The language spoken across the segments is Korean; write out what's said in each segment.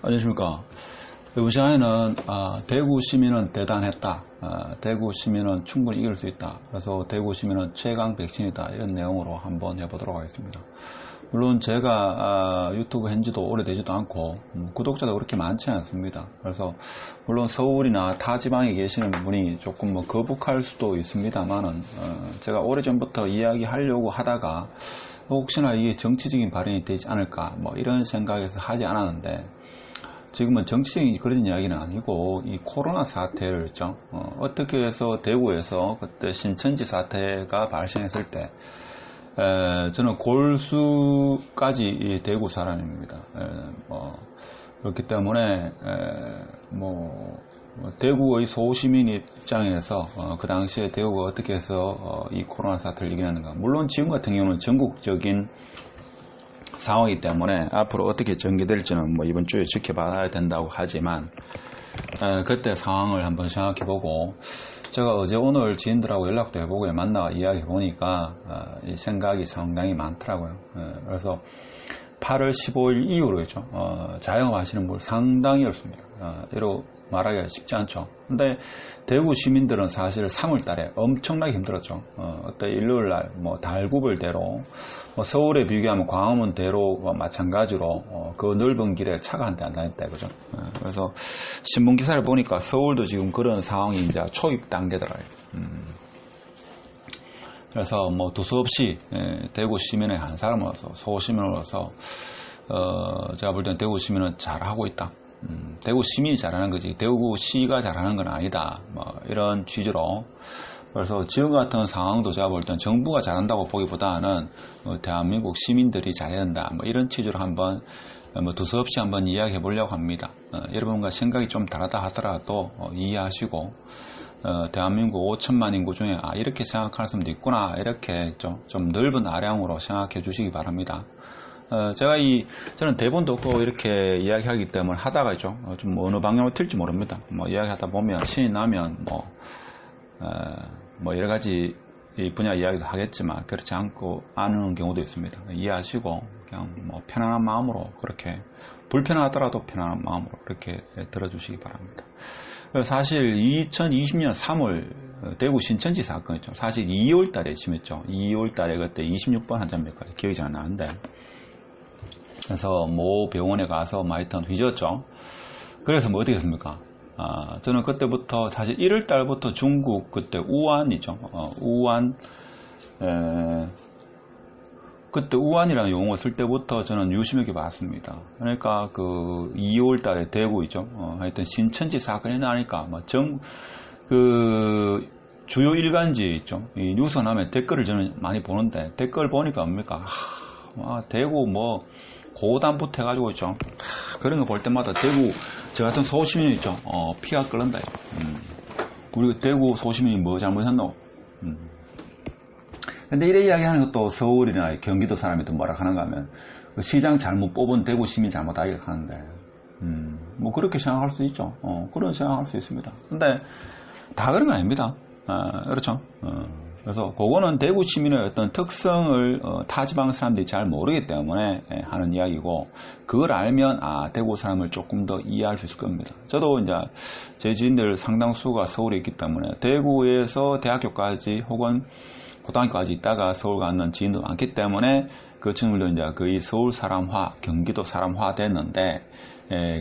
안녕하십니까. 이번 시간에는 대구 시민은 대단했다. 대구 시민은 충분히 이길 수 있다. 그래서 대구 시민은 최강 백신이다. 이런 내용으로 한번 해보도록 하겠습니다. 물론 제가 유튜브 한지도 오래되지도 않고 구독자도 그렇게 많지 않습니다. 그래서 물론 서울이나 타 지방에 계시는 분이 조금 거북할 수도 있습니다만은 제가 오래전부터 이야기하려고 하다가 혹시나 이게 정치적인 발언이 되지 않을까 이런 생각에서 하지 않았는데, 지금은 정치적인 그런 이야기는 아니고 이 코로나 사태를 있죠. 어떻게 해서 대구에서 그때 신천지 사태가 발생했을 때 저는 골수까지 대구 사람입니다. 그렇기 때문에 대구의 소시민 입장에서 그 당시에 대구가 어떻게 해서 이 코로나 사태를 이겨냈는가. 물론 지금 같은 경우는 전국적인 상황이기 때문에 앞으로 어떻게 전개될지는 이번 주에 지켜봐야 된다고 하지만, 그때 상황을 한번 생각해보고, 제가 어제 오늘 지인들하고 연락도 해보고 만나 이야기해보니까 이 생각이 상당히 많더라고요. 그래서 8월 15일 이후로 있죠. 자영업하시는 분 상당히 어렵습니다. 이로 말하기가 쉽지 않죠. 근데 대구 시민들은 사실 3월 달에 엄청나게 힘들었죠. 어때 일요일날 달구벌대로 서울에 비교하면 광화문대로 마찬가지로 그 넓은 길에 차가 한 대 안 다녔다 이거죠. 그래서 신문 기사를 보니까 서울도 지금 그런 상황이 이제 초입 단계더라고요. 그래서 두서없이 대구 시민의 한 사람으로서, 소시민으로서 제가 볼 때는 대구 시민은 잘하고 있다. 대구 시민이 잘하는 거지 대구시가 잘하는 건 아니다. 이런 취지로. 그래서 지금 같은 상황도 제가 볼 때는 정부가 잘한다고 보기보다는 대한민국 시민들이 잘해야 한다. 이런 취지로 한번 두서없이 한번 이야기해 보려고 합니다. 여러분과 생각이 좀 다르다 하더라도 이해하시고, 대한민국 5천만 인구 중에 이렇게 생각하는 사람도 있구나, 이렇게 좀 넓은 아량으로 생각해 주시기 바랍니다. 저는 대본도 없고 이렇게 이야기하기 때문에 하다가 좀 어느 방향으로 튈지 모릅니다. 이야기하다 보면 신이 나면 여러 가지 분야 이야기도 하겠지만 그렇지 않고 않은 경우도 있습니다. 이해하시고 그냥 편안한 마음으로, 그렇게 불편하더라도 편안한 마음으로 그렇게 들어주시기 바랍니다. 사실 2020년 3월 대구 신천지 사건 있죠. 사실 2월 달에 심했죠. 2월 달에 그때 26번 환자입니까? 기억이 잘 안 나는데. 그래서 모 병원에 가서 하여튼 휘졌죠. 그래서 어떻게 했습니까? 저는 그때부터 사실 1월 달부터 중국 그때 우한이죠. 그때 우한이라는 용어 쓸 때부터 저는 유심하게 봤습니다. 그러니까 그 2월 달에 대구이죠. 하여튼 신천지 사건이 나니까 주요 일간지 있죠. 이 뉴스 나면 댓글을 저는 많이 보는데, 댓글 보니까 뭡니까? 대구 고단부터 해가지고 있죠. 그런 거 볼 때마다 대구, 저 같은 소시민이 있죠. 피가 끓는다. 우리 대구 소시민이 뭐 잘못했노? 근데 이래 이야기하는 것도 서울이나 경기도 사람이 또 뭐라 하는가 하면, 시장 잘못 뽑은 대구 시민 잘못다 이렇게 하는데, 그렇게 생각할 수 있죠. 그런 생각할 수 있습니다. 근데 다 그런 거 아닙니다. 그렇죠. 그래서 그거는 대구 시민의 어떤 특성을 타지방 사람들이 잘 모르기 때문에 하는 이야기고, 그걸 알면 대구 사람을 조금 더 이해할 수 있을 겁니다. 저도 이제 제 지인들 상당수가 서울에 있기 때문에 대구에서 대학교까지 혹은 고등학교까지 있다가 서울 가는 지인도 많기 때문에 그 친구들도 이제 거의 서울 사람화, 경기도 사람화 됐는데,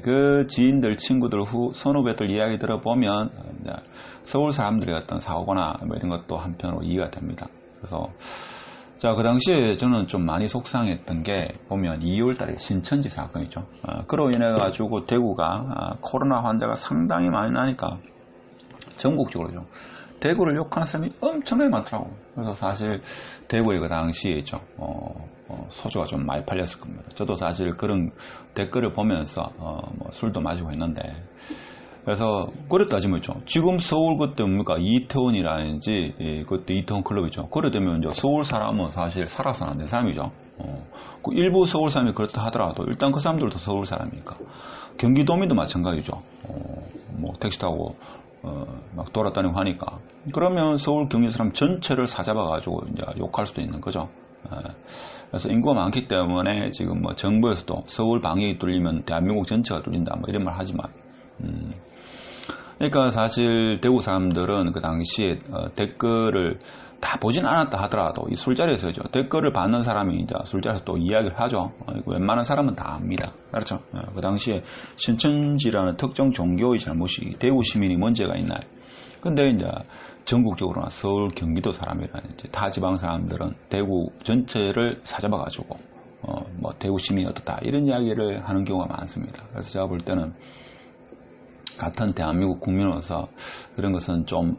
그 지인들, 친구들, 선후배들 이야기 들어보면 이제 서울 사람들의 어떤 사고나 이런 것도 한편으로 이해가 됩니다. 그래서 그 당시에 저는 좀 많이 속상했던 게, 보면 2월달에 신천지 사건이죠. 그로 인해 가지고 대구가 코로나 환자가 상당히 많이 나니까 전국적으로 좀 대구를 욕하는 사람이 엄청나게 많더라고요. 그래서 사실 대구에 그 당시에 있죠. 소주가 좀 많이 팔렸을 겁니다. 저도 사실 그런 댓글을 보면서 술도 마시고 했는데, 그래서 그랬다 따지면 있죠. 지금 서울 그때 뭡니까? 이태원이라든지 그때 이태원 클럽이죠. 그래 되면 이제 서울 사람은 사실 살아서는 안 되는 사람이죠. 그 일부 서울 사람이 그렇다 하더라도 일단 그 사람들도 서울 사람이니까. 경기도민도 마찬가지죠. 택시 타고 막 돌아다니고 하니까. 그러면 서울 경기 사람 전체를 사잡아가지고 이제 욕할 수도 있는 거죠. 그래서 인구가 많기 때문에 지금 뭐 정부에서도 서울 방역이 뚫리면 대한민국 전체가 뚫린다 뭐 이런 말 하지만 그러니까 사실 대구 사람들은 그 당시에 댓글을 다 보진 않았다 하더라도 이 술자리에서죠. 댓글을 받는 사람이 이제 술자리에서 또 이야기를 하죠. 웬만한 사람은 다 압니다. 그렇죠. 그 당시에 신천지라는 특정 종교의 잘못이 대구 시민이 문제가 있나요? 근데 이제 전국적으로나 서울, 경기도 사람이나 이제 타 지방 사람들은 대구 전체를 사잡아가지고 뭐 대구 시민이 어떻다 이런 이야기를 하는 경우가 많습니다. 그래서 제가 볼 때는 같은 대한민국 국민으로서 그런 것은 좀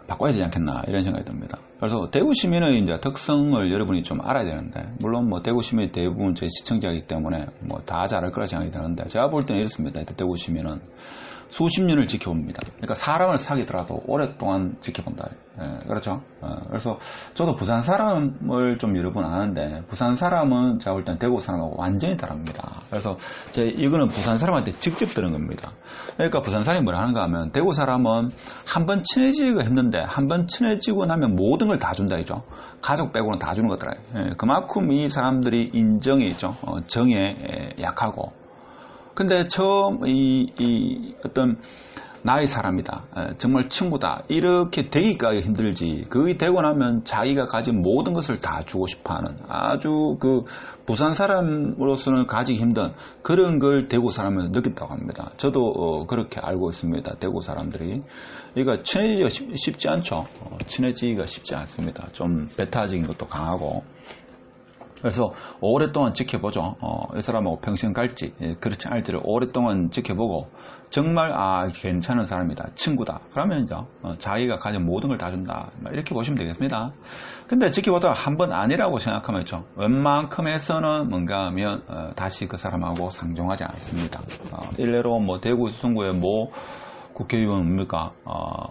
바꿔야 되지 않겠나 이런 생각이 듭니다. 그래서 대구 시민의 이제 특성을 여러분이 좀 알아야 되는데 물론 뭐 대구 시민이 대부분 제 시청자이기 때문에 뭐 다 잘 알 거라 생각이 드는데 제가 볼 때는 이렇습니다. 대구 시민은 수십 년을 지켜봅니다. 그러니까 사람을 사귀더라도 오랫동안 지켜본다. 예, 그렇죠. 그래서 저도 부산 사람을 좀 여러 번 아는데 부산 사람은 제가 볼 때는 대구 사람하고 완전히 다릅니다. 그래서 이거는 부산 사람한테 직접 들은 겁니다. 그러니까 부산 사람이 뭐라 하는가 하면 대구 사람은 한번 친해지기가 힘든데 한번 친해지고 나면 모든 걸 다 준다 이죠. 가족 빼고는 다 주는 거더라. 예, 그만큼 이 사람들이 인정이 있죠. 정에 약하고 근데 처음 어떤 나의 사람이다 정말 친구다 이렇게 되기가 힘들지 거기 되고 나면 자기가 가진 모든 것을 다 주고 싶어하는 아주 그 부산 사람으로서는 가지기 힘든 그런 걸 대구 사람은 느꼈다고 합니다. 저도 그렇게 알고 있습니다. 대구 사람들이 그러니까 친해지기가 쉽지 않죠. 친해지기가 쉽지 않습니다. 좀 배타적인 것도 강하고 그래서 오랫동안 지켜보죠. 이 사람하고 평생 갈지 그렇지 않을지를 오랫동안 지켜보고 정말 괜찮은 사람이다. 친구다. 그러면 이제 자기가 가진 모든 걸 다 준다. 이렇게 보시면 되겠습니다. 근데 지켜보다가 한 번 아니라고 생각하면 있죠. 웬만큼 해서는 뭔가 하면 다시 그 사람하고 상종하지 않습니다. 일례로 뭐 대구 수성구에 뭐 국회의원입니까?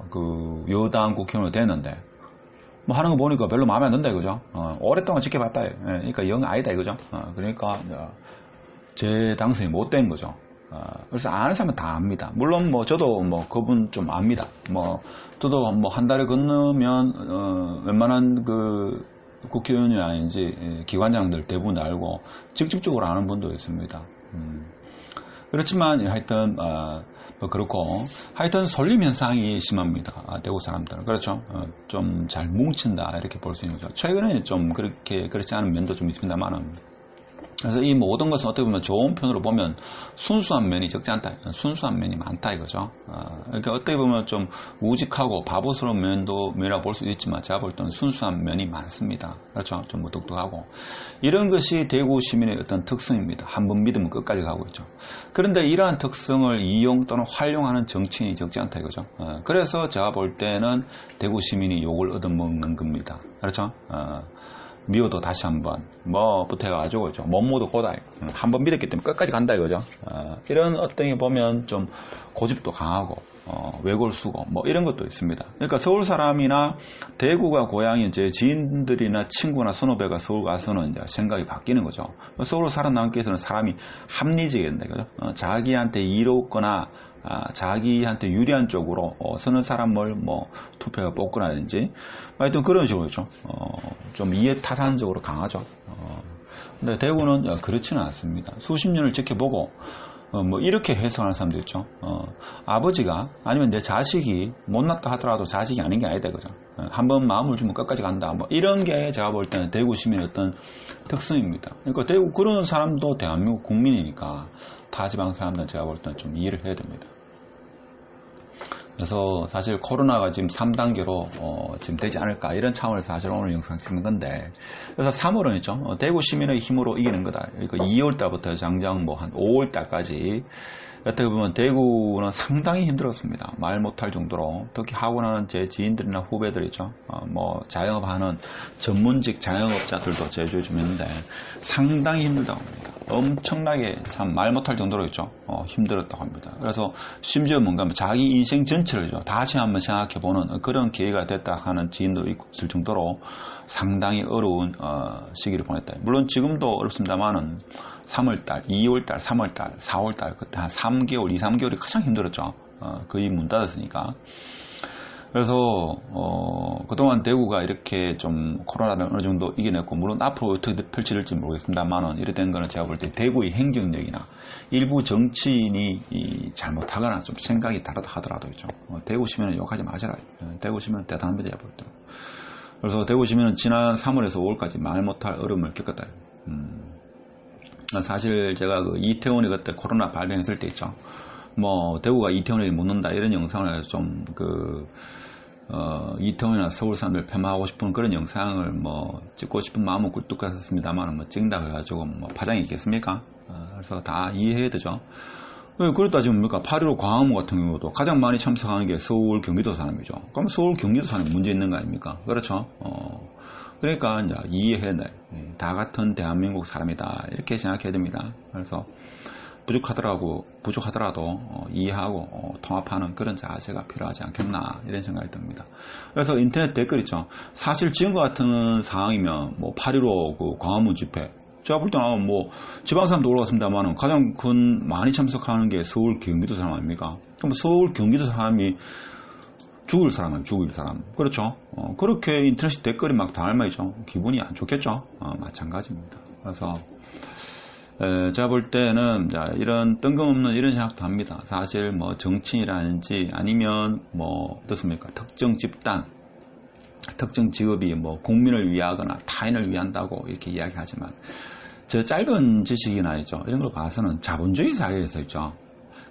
그 여당 국회의원이 됐는데 뭐 하는 거 보니까 별로 마음에 안 든다 이거죠. 오랫동안 지켜봤다. 그러니까 영 아니다 이거죠. 그러니까 제 당선이 못 된 거죠. 그래서 아는 사람은 다 압니다. 물론 뭐 저도 뭐 그분 좀 압니다. 뭐 저도 뭐 한 달에 건너면 웬만한 그 국회의원이 아닌지 기관장들 대부분 알고 직접적으로 아는 분도 있습니다. 그렇지만 하여튼 뭐 그렇고 하여튼 솔림 현상이 심합니다. 대구 사람들은 그렇죠. 좀 잘 뭉친다 이렇게 볼 수 있는 거죠. 최근에 좀 그렇지 않은 면도 좀 있습니다만은 그래서 이 모든 것은 어떻게 보면 좋은 편으로 보면 순수한 면이 적지 않다. 순수한 면이 많다 이거죠. 그러니까 어떻게 보면 좀 우직하고 바보스러운 면이라고 볼 수도 있지만 제가 볼 때는 순수한 면이 많습니다. 그렇죠. 좀 무뚝뚝하고 이런 것이 대구 시민의 어떤 특성입니다. 한번 믿으면 끝까지 가고 있죠. 그런데 이러한 특성을 이용 또는 활용하는 정치인이 적지 않다 이거죠. 그래서 제가 볼 때는 대구 시민이 욕을 얻어먹는 겁니다. 그렇죠. 미워도 다시 한번 뭐부터 해가지고 그죠. 못모도 고다 한번 믿었기 때문에 끝까지 간다 이거죠. 이런 어떤 게 보면 좀 고집도 강하고 외골 수고 뭐 이런 것도 있습니다. 그러니까 서울 사람이나 대구가 고향인 제 지인들이나 친구나 선후배가 서울 가서는 이제 생각이 바뀌는 거죠. 서울 살아남기 위해서는 사람이 합리적이어야 된다 이거죠. 자기한테 이롭거나 자기한테 유리한 쪽으로 서는 사람을 뭐 투표에 뽑거나든지 하여튼 그런 식으로 좀 이해타산적으로 강하죠. 근데 대구는 그렇지는 않습니다. 수십 년을 지켜보고 뭐 이렇게 해석하는 사람도 있죠. 아버지가 아니면 내 자식이 못났다 하더라도 자식이 아닌 게 아니다 그죠. 한번 마음을 주면 끝까지 간다. 뭐 이런 게 제가 볼 때는 대구 시민의 어떤 특성입니다. 그러니까 대구 그런 사람도 대한민국 국민이니까 타 지방 사람들은 제가 볼 때는 좀 이해를 해야 됩니다. 그래서 사실 코로나가 지금 3단계로 지금 되지 않을까 이런 차원에서 사실 오늘 영상 찍는 건데 그래서 3월은 있죠. 대구 시민의 힘으로 이기는 거다. 그러니까 2월 달부터 장장 뭐 한 5월 달까지 어떻게 보면 대구는 상당히 힘들었습니다. 말 못할 정도로 특히 하고 나는 제 지인들이나 후배들이죠. 뭐 자영업하는 전문직 자영업자들도 제주에 좀 있는데 상당히 힘들다고 합니다. 엄청나게 참 말 못할 정도로 있죠. 힘들었다고 합니다. 그래서 심지어 뭔가 자기 인생 전체를 다시 한번 생각해보는 그런 기회가 됐다 하는 지인도 있을 정도로 상당히 어려운 시기를 보냈다. 물론 지금도 어렵습니다만은 3월달, 2월달, 3월달, 4월달 그때 한 3개월, 2, 3개월이 가장 힘들었죠. 거의 문 닫았으니까. 그래서 그동안 대구가 이렇게 좀 코로나를 어느 정도 이겨냈고, 물론 앞으로 어떻게 펼쳐질지 모르겠습니다만은, 이래 된 거는 제가 볼 때 대구의 행정력이나 일부 정치인이 잘못하거나 좀 생각이 다르다 하더라도 있죠. 대구 시민은 욕하지 마시라. 대구 시민은 대단합니다, 제가 볼 때. 그래서 대구 시민은 지난 3월에서 5월까지 말 못할 어려움을 겪었다. 사실 제가 그 이태원이 그때 코로나 발병했을 때 있죠. 뭐 대구가 이태원에 못 논다 이런 영상을 좀 이태원이나 서울 사람들 폄하하고 싶은 그런 영상을 뭐 찍고 싶은 마음은 굴뚝 같았습니다만 뭐 찍는다고 해가지고 뭐 파장이 있겠습니까? 그래서 다 이해해야 되죠. 그렇다 지금 뭡니까? 8.15 광화문 같은 경우도 가장 많이 참석하는 게 서울 경기도 사람이죠. 그럼 서울 경기도 사람이 문제 있는 거 아닙니까? 그렇죠. 그러니까 이제 이해해야 돼. 다 같은 대한민국 사람이다 이렇게 생각해야 됩니다. 그래서 부족하더라도 이해하고 통합하는 그런 자세가 필요하지 않겠나 이런 생각이 듭니다. 그래서 인터넷 댓글 있죠. 사실 지금과 같은 상황이면 뭐 8.15 그 광화문 집회 제가 볼 때는 뭐 지방사람도 올라갔습니다만 가장 많이 참석하는 게 서울 경기도 사람 아닙니까? 그럼 서울 경기도 사람이 죽을 사람은 죽을 사람. 그렇죠. 그렇게 인터넷 댓글이 막 다할 말이죠. 기분이 안 좋겠죠. 마찬가지입니다. 그래서 제가 볼 때는 이런 뜬금없는 이런 생각도 합니다. 사실 뭐 정치인이라든지 아니면 뭐 어떻습니까? 특정 집단, 특정 직업이 뭐 국민을 위하거나 타인을 위한다고 이렇게 이야기하지만 저 짧은 지식이나 있죠. 이런 걸 봐서는 자본주의 사회에서 있죠.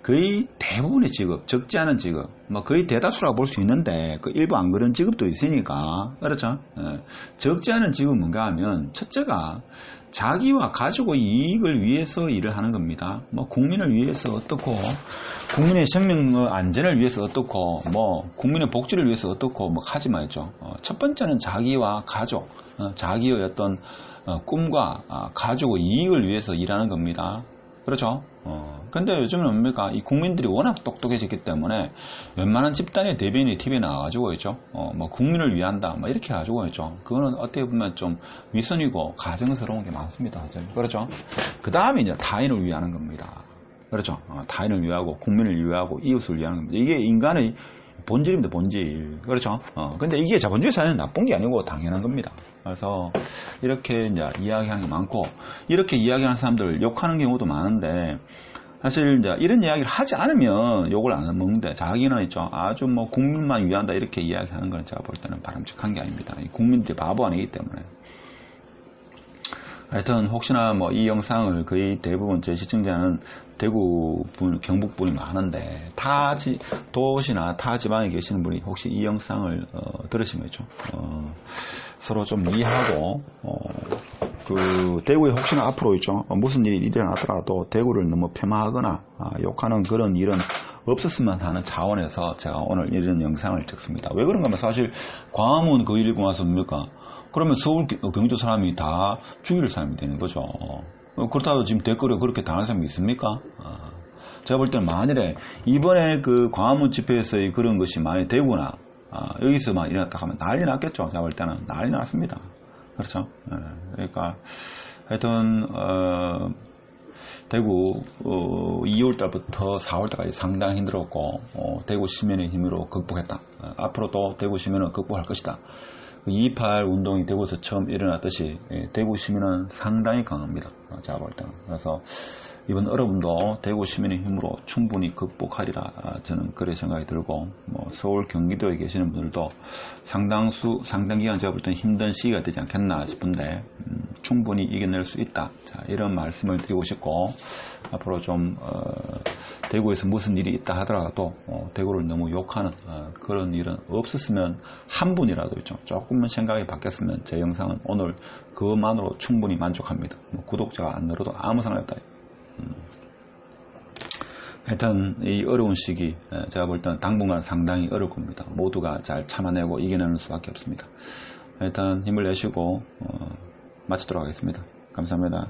거의 대부분의 직업, 적지 않은 직업, 뭐 거의 대다수라고 볼 수 있는데 그 일부 안 그런 직업도 있으니까 그렇죠. 적지 않은 직업은 뭔가 하면 첫째가 자기와 가족의 이익을 위해서 일을 하는 겁니다. 뭐 국민을 위해서 어떻고, 국민의 생명 안전을 위해서 어떻고, 뭐 국민의 복지를 위해서 어떻고 뭐 하지 말죠. 첫 번째는 자기와 가족, 자기의 어떤 꿈과 가족의 이익을 위해서 일하는 겁니다. 그렇죠. 근데 요즘은 뭡니까? 이 국민들이 워낙 똑똑해졌기 때문에 웬만한 집단의 대변인이 TV에 나와가지고 있죠. 뭐 국민을 위한다. 뭐 이렇게 가지고 있죠. 그거는 어떻게 보면 좀 위선이고 가정스러운 게 많습니다. 그렇죠. 그 다음에 이제 타인을 위하는 겁니다. 그렇죠. 타인을 위하고 국민을 위하고 이웃을 위하는 겁니다. 이게 인간의 본질입니다. 본질. 그렇죠. 근데 이게 자본주의 사회는 나쁜 게 아니고 당연한 겁니다. 그래서 이렇게 이제 이야기하는 게 많고 이렇게 이야기하는 사람들 욕하는 경우도 많은데 사실 이제 이런 이야기를 하지 않으면 욕을 안 먹는데 자기는 있죠. 아주 뭐 국민만 위한다 이렇게 이야기하는 건 제가 볼 때는 바람직한 게 아닙니다. 국민들이 바보 아니기 때문에. 하여튼 혹시나 뭐 이 영상을 거의 대부분 제 시청자는 대구 분, 경북 분이 많은데 타 도시나 타 지방에 계시는 분이 혹시 이 영상을 들으시면 있죠. 서로 좀 이해하고 그 대구에 혹시나 앞으로 있죠. 무슨 일이 일어나더라도 대구를 너무 폄하하거나 욕하는 그런 일은 없었으면 하는 차원에서 제가 오늘 이런 영상을 찍습니다. 왜 그런가 하면 사실 광화문 그 일이 있고 나서 뭡니까? 그러면 서울 경기도 사람이 다 죽일 사람이 되는 거죠. 그렇다고 지금 댓글에 그렇게 당하는 사람이 있습니까? 제가 볼 때는 만일에 이번에 그 광화문 집회에서 그런 것이 만약에 되거나 여기서만 일어났다 하면 난리 났겠죠. 제가 볼 때는 난리 났습니다. 그렇죠. 그러니까 하여튼 대구 2월달부터 4월달까지 상당히 힘들었고 대구 시민의 힘으로 극복했다. 앞으로도 대구 시민은 극복할 것이다. 2.28 운동이 대구에서 처음 일어났듯이 대구 시민은 상당히 강합니다. 제가 볼 때는. 그래서 이번 어려움도 대구 시민의 힘으로 충분히 극복하리라 저는 그런 생각이 들고 뭐 서울 경기도에 계시는 분들도 상당 기간 제가 볼 때는 힘든 시기가 되지 않겠나 싶은데 충분히 이겨낼 수 있다. 자, 이런 말씀을 드리고 싶고 앞으로 좀 대구에서 무슨 일이 있다 하더라도 대구를 너무 욕하는 그런 일은 없었으면 한 분이라도 있죠. 조금만 생각이 바뀌었으면 제 영상은 오늘 그것만으로 충분히 만족합니다. 뭐 구독자가 안 늘어도 아무 상관 없다. 하여튼 이 어려운 시기 제가 볼 때는 당분간 상당히 어려울 겁니다. 모두가 잘 참아내고 이겨내는 수밖에 없습니다. 하여튼 힘을 내시고 마치도록 하겠습니다. 감사합니다.